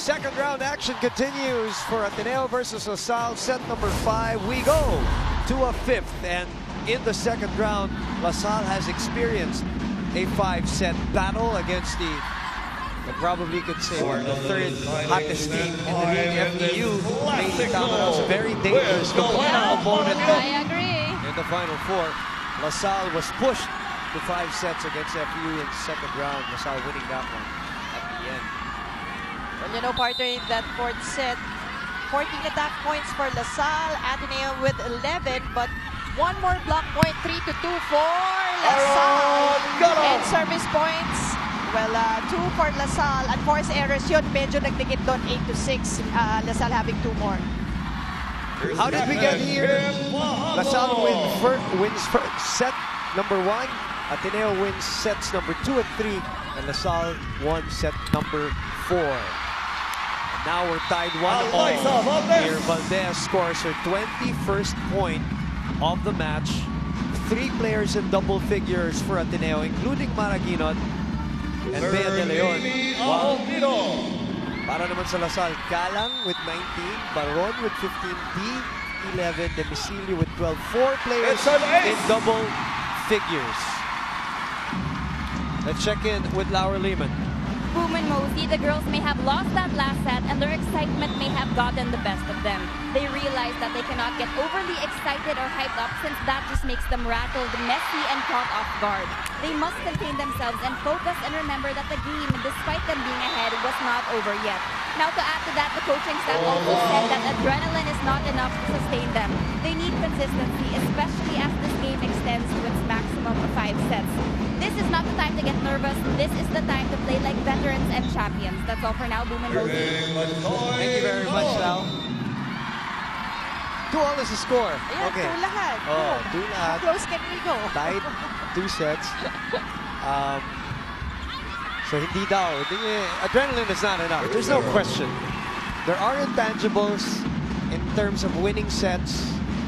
second round action continues for Ateneo versus LaSalle. Set number 5. We go to a 5th, and in the second round, LaSalle has experienced a 5-set battle against the probably could say we're the third hottest team in the league, FEU. Lady Tamara's a very dangerous opponent. I agree. In the Final Four, LaSalle was pushed to 5 sets against FEU in the second round. LaSalle winning that one at the end. Well, you know, partner, in that fourth set, 14 attack points for LaSalle, Ateneo with 11, but one more block point, 3-2 for LaSalle. And service points, well, 2 for LaSalle. At force errors yun, medyo nagdikit doon, 8-6. LaSalle having 2 more. How did we get here? LaSalle wins set number 1. Ateneo wins sets number 2 and 3. And LaSalle won set number 4. And now we're tied 1-all. Here, Valdez scores her 21st point of the match. 3 players in double figures for Ateneo, including Maraguinot and Bea De Leon. Wow. Para naman sa LaSalle, Galang with 19, Baron with 15, D 11, Demicilio with 12. 4 players in double figures. Let's check in with Laura Lehman. Boom and Mosey, the girls may have lost that last set and their excitement may have gotten the best of them. They realize that they cannot get overly excited or hyped up since that just makes them rattled, messy, and caught off guard. They must contain themselves and focus and remember that the game, despite them being ahead, was not over yet. Now to add to that, the coaching staff also said that adrenaline is not enough to sustain them. They need consistency, especially as this game extends to its maximum of 5 sets. This is not the time to get nervous. This is the time to play like veterans and champions. That's all for now, Boom and Mosey. Thank you very much, Lau. 2-all is the score. Ayan, Okay. 2 lahat. Oh, 2 lahat. How close can we go? Tied 2 sets. So hindi daw. Adrenaline is not enough. There's no question. There are intangibles in terms of winning sets.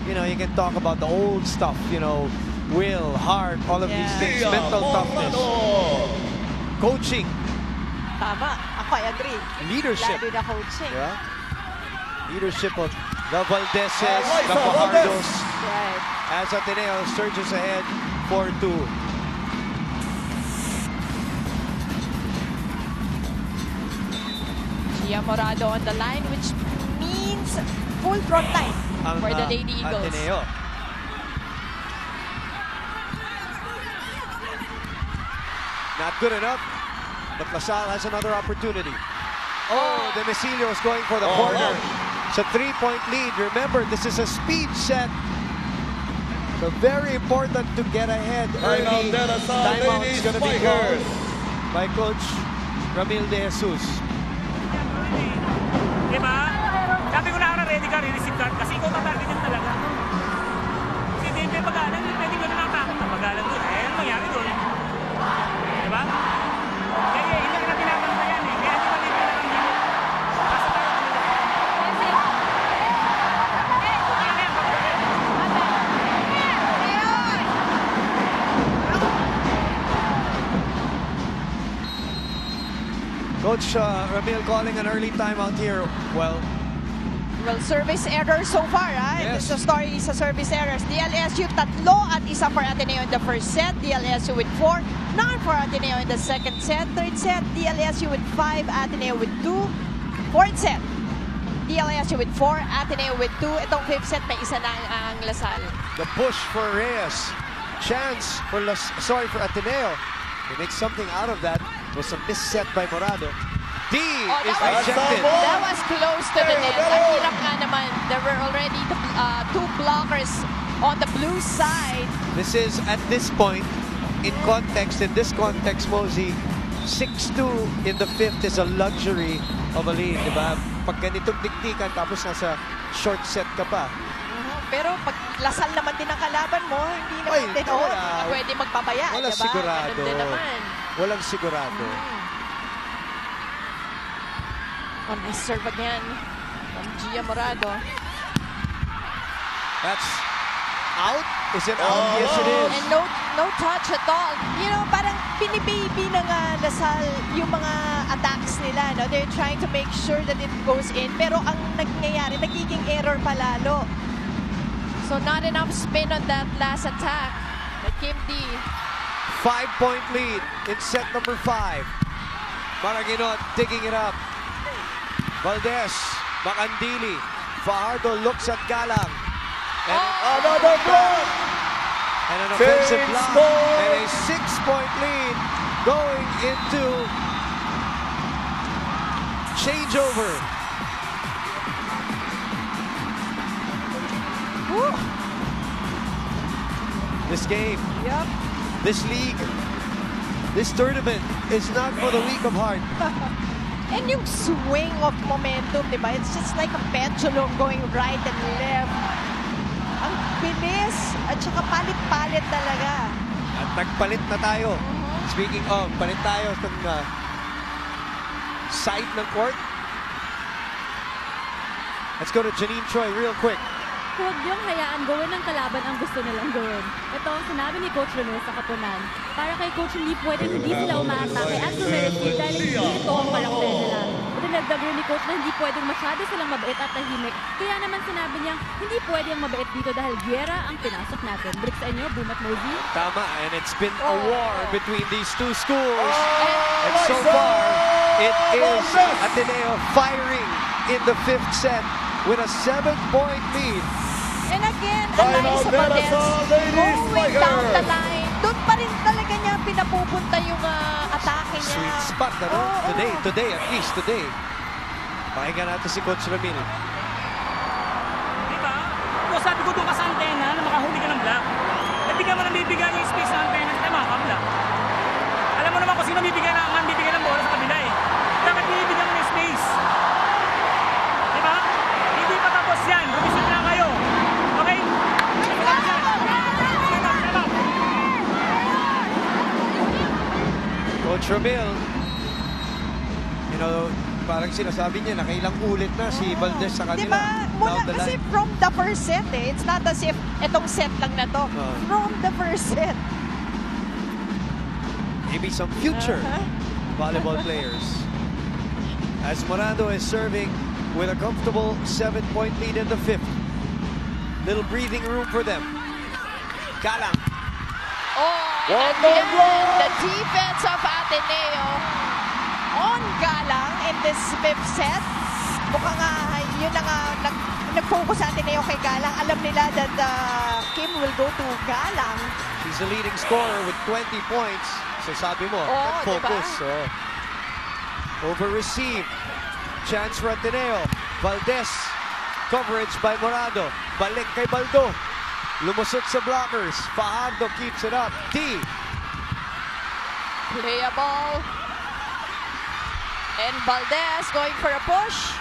You know, you can talk about the old stuff, you know, will, heart, all of these things, mental toughness, coaching. Tama. Ako, I agree. Leadership. Lalo na coaching. Yeah? Leadership of the Valdezes, the Fajardos. Right. As Ateneo surges ahead 4-2. Gia Morado on the line, which means full front line for the Lady Eagles. Ateneo. Not good enough, but LaSalle has another opportunity. Oh, Demicilio is going for the corner. It's a 3-point lead. Remember, this is a speed set. So very important to get ahead early. Timeout is going to be called by Coach Ramil De Jesus. Diba? Sabi ko na ready ka, re-receive ka, kasi ikaw tatarget yan talaga. Kasi hindi may pag-alan, hindi pwede ko na natakot na pag-alan doon. Eh, ano mangyari doon? Diba? Kaya hindi na tinatang yan eh. Kaya hindi malibre na lang yan. Coach Ramil calling an early timeout here. Well, service error so far, Yes. The story is a service errors. DLSU 3 at 1 for Ateneo in the first set. DLSU with 4. None for Ateneo in the second set. Third set, DLSU with 5. Ateneo with 2. Fourth set, DLSU with 4. Ateneo with 2. Itong fifth set, may isa na ang LaSalle. the push for Reyes. Chance for Ateneo. They make something out of that. It was a missed set by Morado. D is rejected. That was close to the net. Ang hirap nga naman. There were already 2 blockers on the blue side. This is, at this point, in this context, Mosey, 6-2 in the 5th is a luxury of a lead, diba? Pag ganitong diktikan, tapos nasa short set ka pa. Pero pag LaSalle naman din ang kalaban mo, hindi naman din pwede magpabaya, Wala diba? sigurado. Ganun din naman. Walang sigurado. Oh, nice serve again from Gia Morado. That's out? Is it out? Yes, it is. And no touch at all. You know, parang pinibaby ng Lasal yung mga attacks nila. No? They're trying to make sure that it goes in. Pero ang nangyayari, nagiging error palalo. So not enough spin on that last attack. But Kim D. 5-point lead in set number 5. Maraguinot digging it up. Valdez, Macandili. Fajardo looks at Galang. And Another block! And an offensive Change block. score. And a 6-point lead going into changeover. Woo. This game, Yep. this league, this tournament is not for the weak of heart. And yung swing of momentum, di ba? It's just like a pendulum going right and left. Ang bilis at saka palit-palit talaga. At nagpalit na tayo. Speaking of, palit tayo ng side ng court. Let's go to Janine Choi real quick. Huwag niyong hayaan gawin ng kalaban ang gusto nilang gawin. Ito ang sinabi ni Coach Ramil sa Kapunan. Para kay Coach, hindi pwedeng hindi sila umaatake at lumirisip dahil hindi ito ang karakter nila. At nagdag rin ni Coach na hindi pwedeng masyado silang mabait at tahimik. Kaya naman sinabi niya, hindi pwedeng mabait dito dahil gyera ang pinasok natin. Balik sa inyo, Boom at Mosey. Tama, and it's been a war between these two schools. Oh, And so far, it is Ateneo firing in the 5th set with a 7-point lead. And again, Final Eliza Valdez Valdez, ladies, going down fighters. the line. Doon pa rin talaga niya pinapupunta yung atake niya. Sweet spot, ano? Oo. Today, at least today. Pakinggan natin si Coach Ramil. Diba? Kung sabi ko doon ka sa antena na makahuli ka ng block, nabigyan mo ng bibigyan yung space ng antena sa makakablock. Alam mo naman kung sino bibigyan ng bola sa kabila eh. Dapat bibigyan mo ng space. Diba? Hindi pa tapos yan. Rumisip na kayo. Okay? Coach Ramil, you know, parang sinasabi niya, nakailang ulit na si Valdez sa kanila. Diba? Mula, Down the kasi line. from the first set eh. It's not as if itong set lang na to. From the first set. Maybe some future volleyball players. As Morado is serving with a comfortable 7-point lead in the 5th. Little breathing room for them. Galang. Oh, and again, the defense of Ateneo on Galang in this 5th set. Mukhang yun na nga, nag-focus sa Ateneo kay Galang. Alam nila that Kim will go to Galang. He's the leading scorer with 20 points. So sabi mo, focus. Diba? So, over-receive. Chance for Ateneo. Valdez. Coverage by Morado. Balik kay Baldo. Lumusot sa blockers. Fajardo keeps it up. D. Playable. And Valdez going for a push.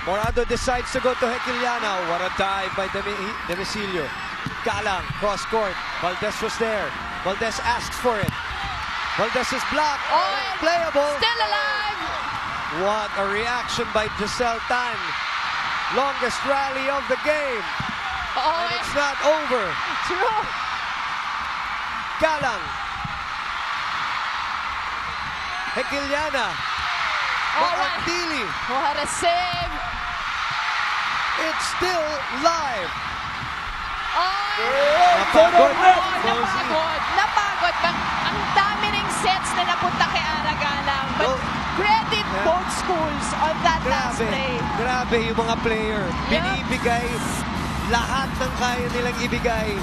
Morado decides to go to Hekiliana. What a dive by Demicilio. Galang, cross court. Valdez was there. Valdez asks for it. Valdez is blocked. Oh, Playable. Still alive. What a reaction by Giselle Tan. Longest rally of the game. Oh, And it's not over. true. Galang. Hekiliana. All right. Macandili. What a save. It's still live. Oh, Napagod. Napagod. Ang dami ring sets na napunta kay Ara Galang. But Oh. credit Yeah. both schools on that last play. Grabe yung mga player. Binibigay lahat ng kaya nilang ibigay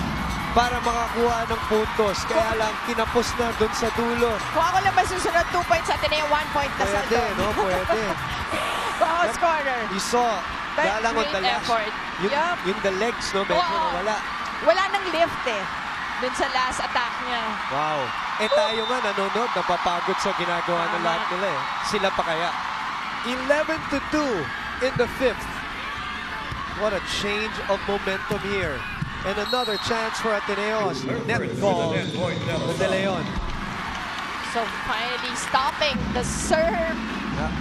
para makakuha ng puntos. Kaya lang kinapos na doon sa dulo. Kung ako lang masusunod 2 points sa Ateneo, 1 point na sa Pwede, no? Pwede. Boss corner. You saw, But Galang on the great last. effort. Yung, Yup. yung the legs, no? Medyo Oo. nawala. Wala nang lift eh. Dun sa last attack niya. Wow. Eh tayo nga nanonood, napapagod sa ginagawa ng lahat nila eh. Sila pa kaya. 11-2 in the 5th. What a change of momentum here. And another chance for Ateneo. Net ball to De Leon. So finally stopping the serve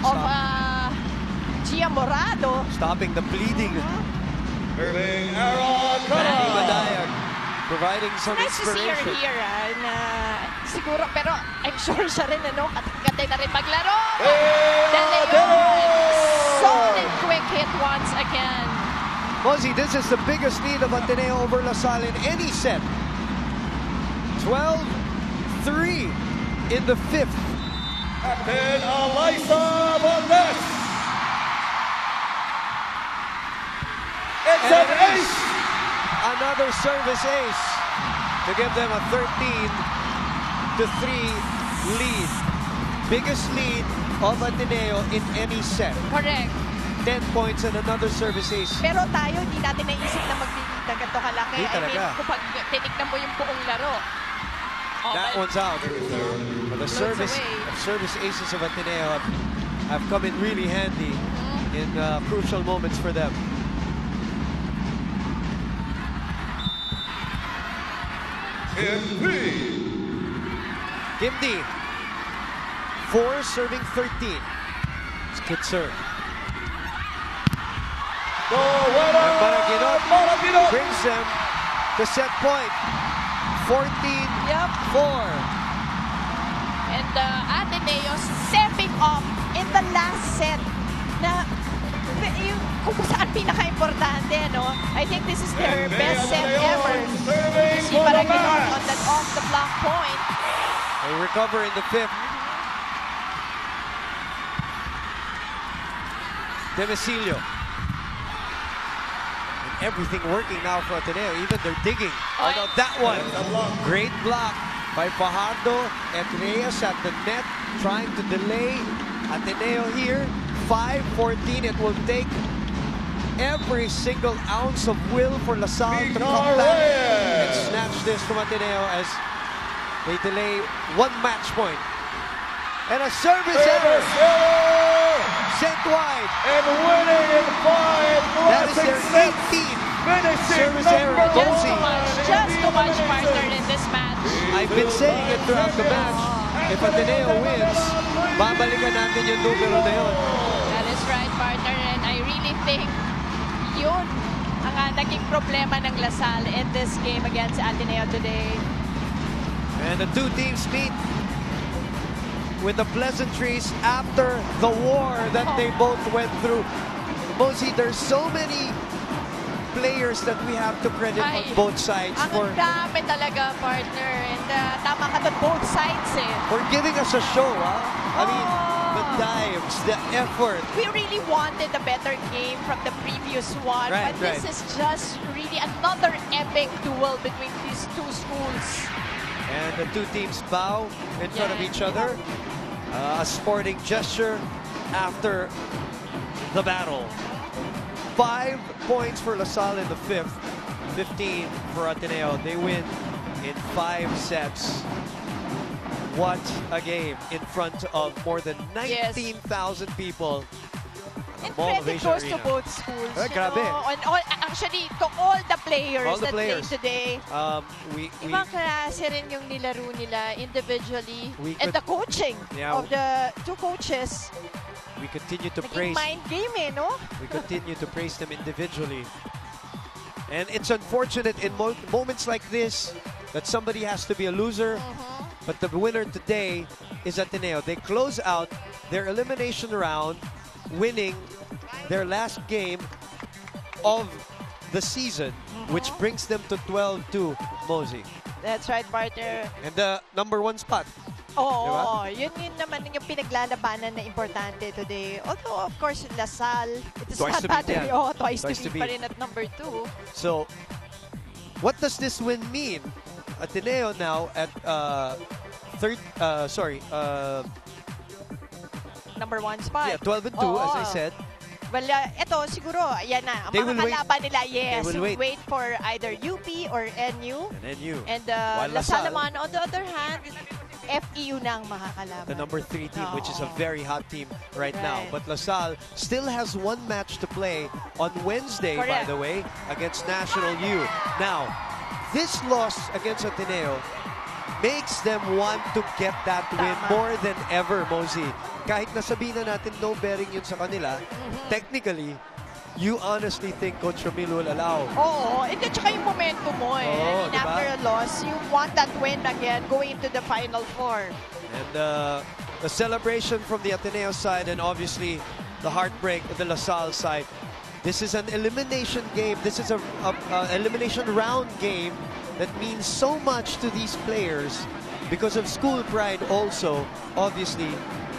of Gia Morado. Stopping the bleeding Serving Aaron Manny Carra. Madayag providing some Nice to see her inspiration. here, na siguro, pero I'm sure siya rin, katay na rin maglaro. De Leon, solid quick hit once again. Mosey, this is the biggest lead of Ateneo over La Salle in any set. 12-3 in the fifth. Captain Alyssa Valdez. It's an ace. Another service ace to give them a 13-3 lead. Biggest lead of Ateneo in any set. Correct. 10 points and another service ace. Pero tayo, hindi natin naisip na magbibig na ganito kalaki. Hindi talaga. Kung pag tinignan mo yung buong laro. That one's out. But the service aces of Ateneo have come in really handy in crucial moments for them. Gimdi, 4 serving 13. It's good serve. And Maraginot brings them to set point. 14-4. And Ateneo stepping up in the last set na yung kung saan pinaka-importante, no? I think this is their best set ever. Si Maraginot on that off-the-block point. They recover in the fifth. Demesilio. And everything working now for Ateneo. Even they're digging. Although that one, great block by Fajardo and Reyes at the net, trying to delay Ateneo here. 5-14. It will take every single ounce of will for La Salle to come back and snatch this from Ateneo as they delay one match point. And a service error sent wide. And winning in 5 That is their sets. 18th service error. Just too much partner in this match. I've been saying it throughout the match. If Ateneo wins, babalikan natin yung numero na yun. That is right, partner. And I really think yun ang naging problema ng La Salle in this game against Ateneo today. And the two teams meet with the pleasantries after the war that they both went through. Mosey, there's so many players that we have to credit on both sides Ang dami talaga, partner. And tama ka doon, both sides for giving us a show. I mean, the dives, the effort. We really wanted a better game from the previous one, Right, but this is just really another epic duel between these two schools. And the two teams bow in front of each other. A sporting gesture after the battle. 5 points for La Salle in the fifth. 15 for Ateneo. They win in 5 sets. What a game in front of more than 19,000 people. And credit goes to both schools. Grabe. And actually, to all the players that played today. Ibang klase rin yung nilaro nila individually. And the coaching of the two coaches. We continue to praise. Mind game, no? We continue to praise them individually. And it's unfortunate in moments like this that somebody has to be a loser. But the winner today is Ateneo. They close out their elimination round, winning their last game of the season, which brings them to 12-2, Mosey. That's right, partner. And the #1 spot. Oo, yun naman yung pinaglalabanan na importante today. Although, of course, La Salle, it is not battery. Twice to beat pa rin at #2. So, what does this win mean? Ateneo now at #1 spot. Yeah, 12-2, as I said. Well, ito siguro, ayan na. Ang mga kalaban nila, wait for either UP or NU. And La Salle naman, on the other hand, FEU na ang makakalaban. The #3 team, which is a very hot team right now. But La Salle still has one match to play on Wednesday, by the way, against National U. Now, this loss against Ateneo makes them want to get that win more than ever, Mosey. Kahit nasabihin na natin no bearing yun sa kanila, technically, you honestly think Coach Ramil will allow? Oo, and then tsaka yung momentum mo eh. Oo, I mean, diba? after a loss, you want that win again going into the Final Four. And the celebration from the Ateneo side, and obviously the heartbreak of the LaSalle side. This is an elimination game. This is a elimination round game that means so much to these players because of school pride also, obviously,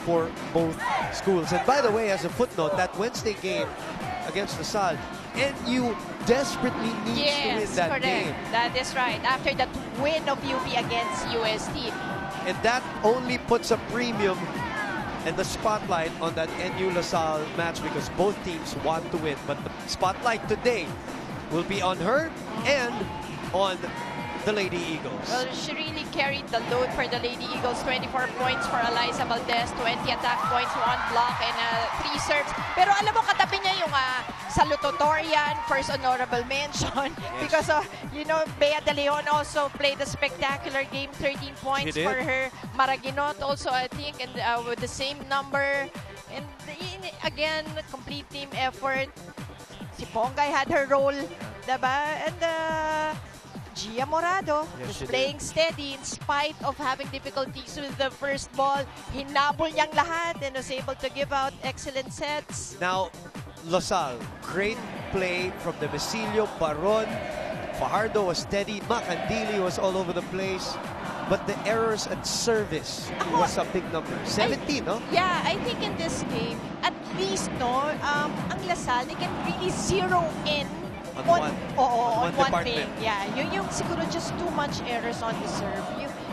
for both schools. And by the way, as a footnote, that Wednesday game against LaSalle, NU desperately needs to win that correct. game. That is right. After that win of UP against UST. And that only puts a premium and the spotlight on that NU LaSalle match because both teams want to win. But the spotlight today will be on her and on the Lady Eagles. Well, she really carried the load for the Lady Eagles. 24 points for Eliza Valdez, 20 attack points, 1 block, and 3 serves. Pero alam mo, katabi niya yung salutatorian, first honorable mention. Because, you know, Bea De Leon also played a spectacular game, 13 points for her. Maraginot also, I think, and with the same number. And again, complete team effort. Si Pongay had her role, diba? And Gia Morado was playing steady in spite of having difficulties with the first ball. Hinabol niyang lahat and was able to give out excellent sets. Now, LaSalle, great play from the Mesilio, Baron. Fajardo was steady. Macandili was all over the place. But the errors at service was a big number. 17, no? Yeah, I think in this game, at least, no, ang LaSalle, they can really zero in on one department. thing. Yeah, yung siguro just too much errors on the serve.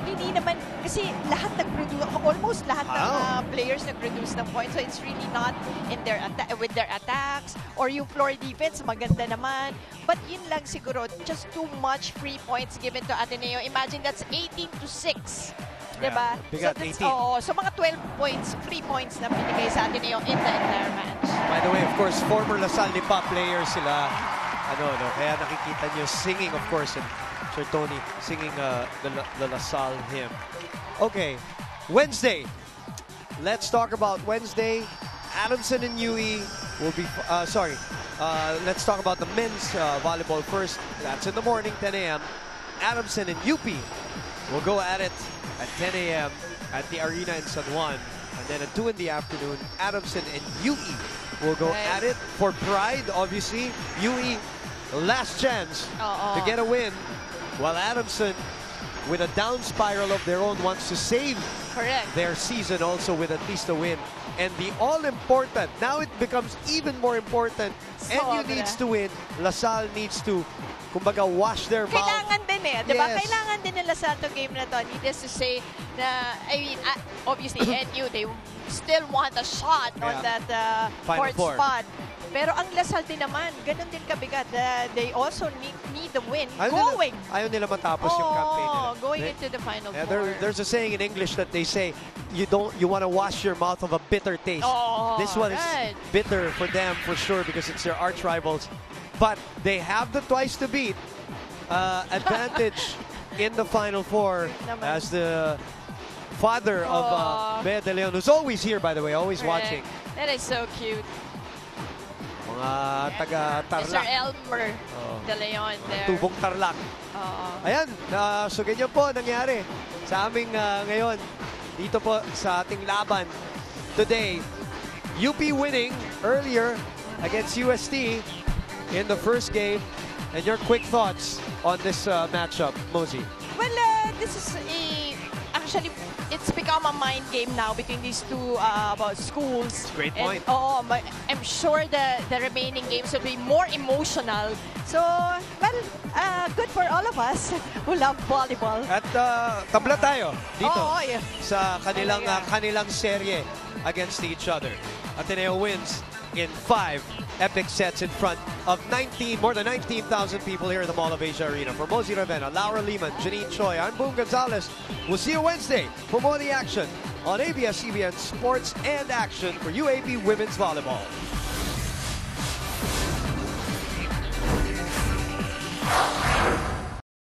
Hindi naman, kasi lahat nag-produce, almost lahat ng players nag-produce ng points. So it's really not in their with their attacks or yung floor defense, maganda naman. But yun lang siguro, just too much free points given to Ateneo. Imagine that's 18-6. Diba? Bigat, So mga 12 points, free points na binigay sa Ateneo in the entire match. By the way, of course, former LaSalle Lipa players sila. Kaya nakikita nyo singing, of course, and Sir Tony singing the LaSalle hymn. Okay, Wednesday. Let's talk about Wednesday. Adamson and UE will be, let's talk about the men's volleyball first. That's in the morning, 10 a.m. Adamson and UP will go at it at 10 a.m. at the arena in San Juan. And then at 2 in the afternoon, Adamson and UE will go at it for pride, obviously. UE, last chance to get a win, while Adamson, with a down spiral of their own, wants to save their season also with at least a win. And the all-important, now it becomes even more important, NU needs to win, LaSalle needs to, kumbaga, wash their mouth. Kailangan din diba? Kailangan din ng LaSalle to game na to. Needless to say na, I mean, obviously, NU, they still want a shot on that fourth spot. Pero ang LaSalle din naman, ganun din kabigat. They also need the win Ayaw nila matapos yung campaign nila. Going into the Final Four. There's a saying in English that they say, you want to wash your mouth of a bitter taste. This one is bitter for them for sure because it's their arch rivals. But they have the twice to beat advantage in the Final Four as the father of Bea De Leon, who's always here, by the way, always watching. That is so cute. Mga taga-Tarlac. Mr. Elmer De Leon there. Tubong Tarlac. Ayan, so ganyan po nangyari sa aming ngayon dito po sa ating laban today. UP winning earlier against UST in the first game. And your quick thoughts on this matchup, Mosey? Well, this is actually, it's become a mind game now between these two schools. Great point. And, I'm sure the remaining games will be more emotional. So, well, good for all of us who love volleyball. At tabla tayo dito sa kanilang serye against each other. Ateneo wins in 5 epic sets in front of more than 19,000 people here in the Mall of Asia Arena. For Mosey Ravena, Laura Lehman, Janine Choi, I'm Boom Gonzalez. We'll see you Wednesday for more of the action on ABS-CBN Sports and Action for UAP Women's Volleyball.